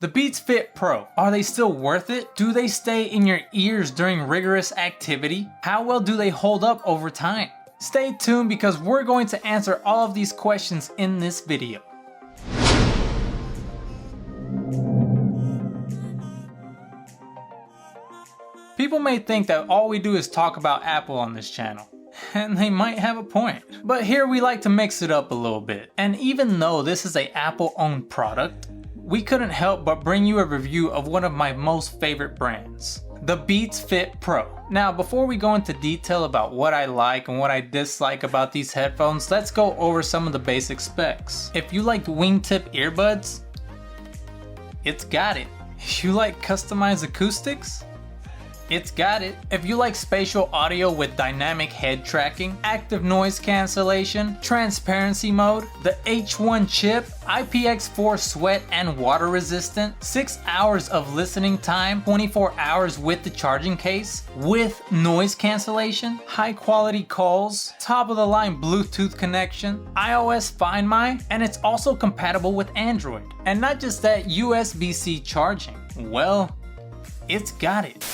The Beats Fit Pro, are they still worth it? Do they stay in your ears during rigorous activity? How well do they hold up over time? Stay tuned because we're going to answer all of these questions in this video. People may think that all we do is talk about Apple on this channel, and they might have a point. But here we like to mix it up a little bit. And even though this is a Apple-owned product, we couldn't help but bring you a review of one of my most favorite brands, the Beats Fit Pro. Now, before we go into detail about what I like and what I dislike about these headphones, let's go over some of the basic specs. If you like wingtip earbuds, it's got it. If you like customized acoustics, it's got it. If you like spatial audio with dynamic head tracking, active noise cancellation, transparency mode, the H1 chip, IPX4 sweat and water resistant, 6 hours of listening time, 24 hours with the charging case, with noise cancellation, high quality calls, top of the line Bluetooth connection, iOS Find My, and it's also compatible with Android. And not just that, USB-C charging. Well, it's got it.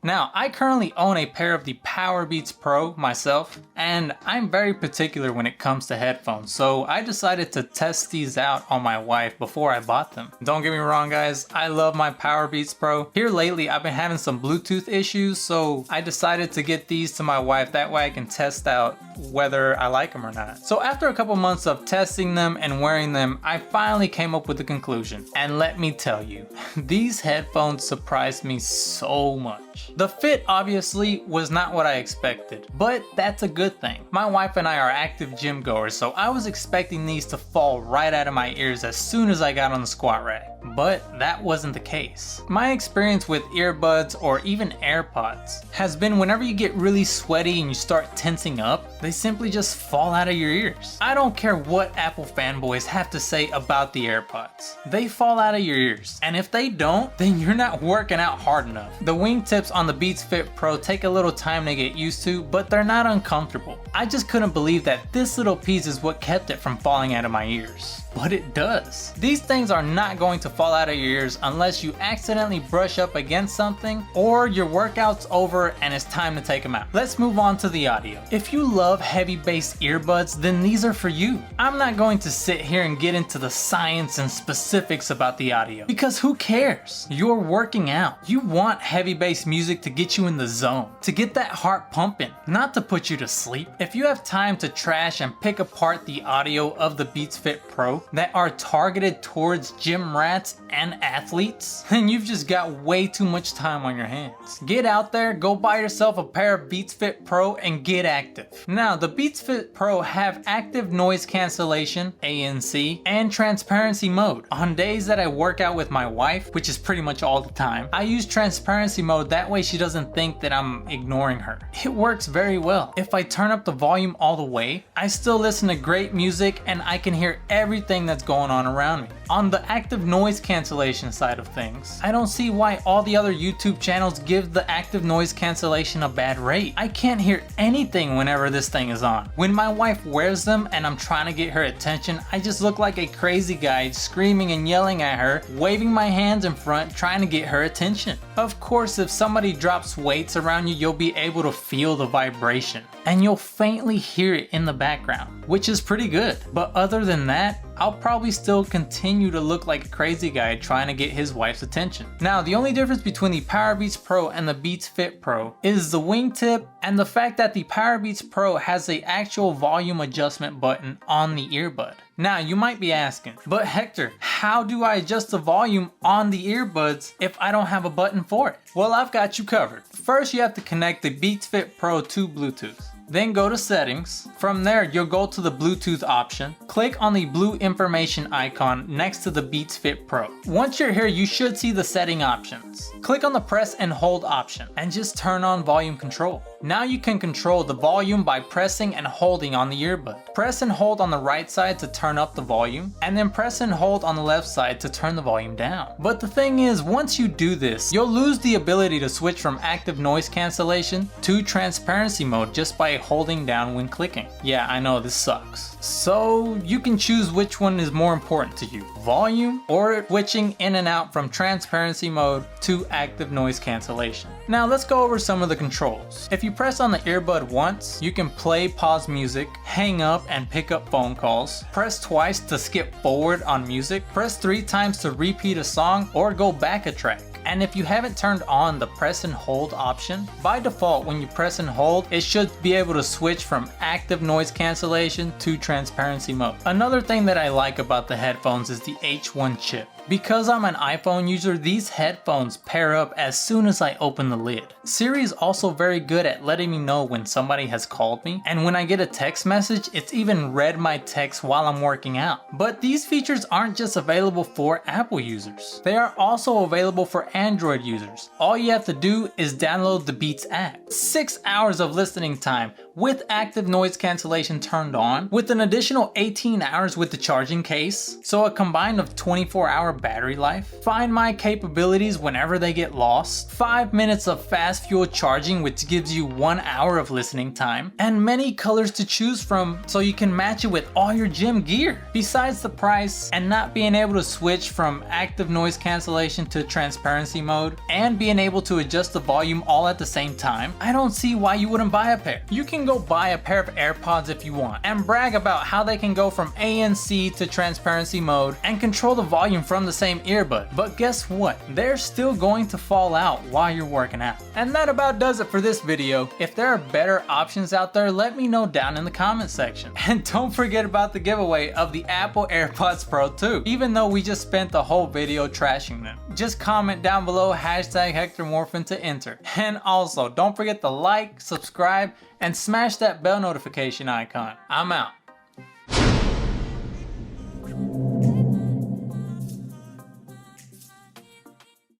Now, I currently own a pair of the Powerbeats Pro myself, and I'm very particular when it comes to headphones, so I decided to test these out on my wife before I bought them. Don't get me wrong guys, I love my Powerbeats Pro. Here lately I've been having some Bluetooth issues, so I decided to get these to my wife, that way I can test out whether I like them or not. So after a couple months of testing them and wearing them, I finally came up with a conclusion. And let me tell you, these headphones surprised me so much. The fit obviously was not what I expected, but that's a good thing. My wife and I are active gym goers, so I was expecting these to fall right out of my ears as soon as I got on the squat rack. But that wasn't the case. My experience with earbuds or even AirPods has been whenever you get really sweaty and you start tensing up, they simply just fall out of your ears. I don't care what Apple fanboys have to say about the AirPods. They fall out of your ears. And if they don't, then you're not working out hard enough. The wingtips on the Beats Fit Pro take a little time to get used to, but they're not uncomfortable. I just couldn't believe that this little piece is what kept it from falling out of my ears. But it does. These things are not going to fall out of your ears unless you accidentally brush up against something or your workout's over and it's time to take them out. Let's move on to the audio. If you love heavy bass earbuds, then these are for you. I'm not going to sit here and get into the science and specifics about the audio because who cares? You're working out. You want heavy bass music to get you in the zone, to get that heart pumping, not to put you to sleep. If you have time to trash and pick apart the audio of the Beats Fit Pro that are targeted towards gym rats and athletes, then you've just got way too much time on your hands. Get out there, go buy yourself a pair of Beats Fit Pro and get active. Now, the Beats Fit Pro have active noise cancellation, ANC, and transparency mode. On days that I work out with my wife, which is pretty much all the time, I use transparency mode, that way she doesn't think that I'm ignoring her. It works very well. If I turn up the volume all the way, I still listen to great music and I can hear everything that's going on around me. On the active noise cancellation side of things, I don't see why all the other YouTube channels give the active noise cancellation a bad rate. I can't hear anything whenever this thing is on. When my wife wears them and I'm trying to get her attention, I just look like a crazy guy screaming and yelling at her, waving my hands in front, trying to get her attention. Of course, if somebody drops weights around you, you'll be able to feel the vibration and you'll faintly hear it in the background, which is pretty good. But other than that, I'll probably still continue to look like a crazy guy trying to get his wife's attention. Now, the only difference between the Powerbeats Pro and the Beats Fit Pro is the wingtip and the fact that the Powerbeats Pro has an actual volume adjustment button on the earbud. Now, you might be asking, but Hector, how do I adjust the volume on the earbuds if I don't have a button for it? Well, I've got you covered. First, you have to connect the Beats Fit Pro to Bluetooth. Then go to settings. From there, you'll go to the Bluetooth option. Click on the blue information icon next to the Beats Fit Pro. Once you're here, you should see the setting options. Click on the press and hold option and just turn on volume control. Now you can control the volume by pressing and holding on the earbud. Press and hold on the right side to turn up the volume, and then press and hold on the left side to turn the volume down. But the thing is, once you do this, you'll lose the ability to switch from active noise cancellation to transparency mode just by holding down when clicking. Yeah, I know this sucks. So you can choose which one is more important to you, volume or switching in and out from transparency mode to active noise cancellation. Now let's go over some of the controls. If you press on the earbud once, you can play, pause music, hang up and pick up phone calls. Press twice to skip forward on music. Press 3 times to repeat a song or go back a track. And if you haven't turned on the press and hold option, by default when you press and hold, it should be able to switch from active noise cancellation to transparency mode. Another thing that I like about the headphones is the H1 chip. Because I'm an iPhone user, these headphones pair up as soon as I open the lid. Siri is also very good at letting me know when somebody has called me, and when I get a text message, it's even read my text while I'm working out. But these features aren't just available for Apple users. They are also available for Android users. All you have to do is download the Beats app. 6 hours of listening time with active noise cancellation turned on, with an additional 18 hours with the charging case, so a combined of 24-hour battery life. Find My capabilities whenever they get lost, 5 minutes of fast fuel charging which gives you 1 hour of listening time, and many colors to choose from so you can match it with all your gym gear. Besides the price and not being able to switch from active noise cancellation to transparency mode, and being able to adjust the volume all at the same time, I don't see why you wouldn't buy a pair. You can go buy a pair of AirPods if you want and brag about how they can go from ANC to transparency mode and control the volume from the same earbud. But guess what? They're still going to fall out while you're working out. And that about does it for this video. If there are better options out there, let me know down in the comment section. And don't forget about the giveaway of the Apple AirPods Pro 2, even though we just spent the whole video trashing them. Just comment down below hashtag Hector Morfin to enter. And also, don't forget to like, subscribe, and smash that bell notification icon. I'm out.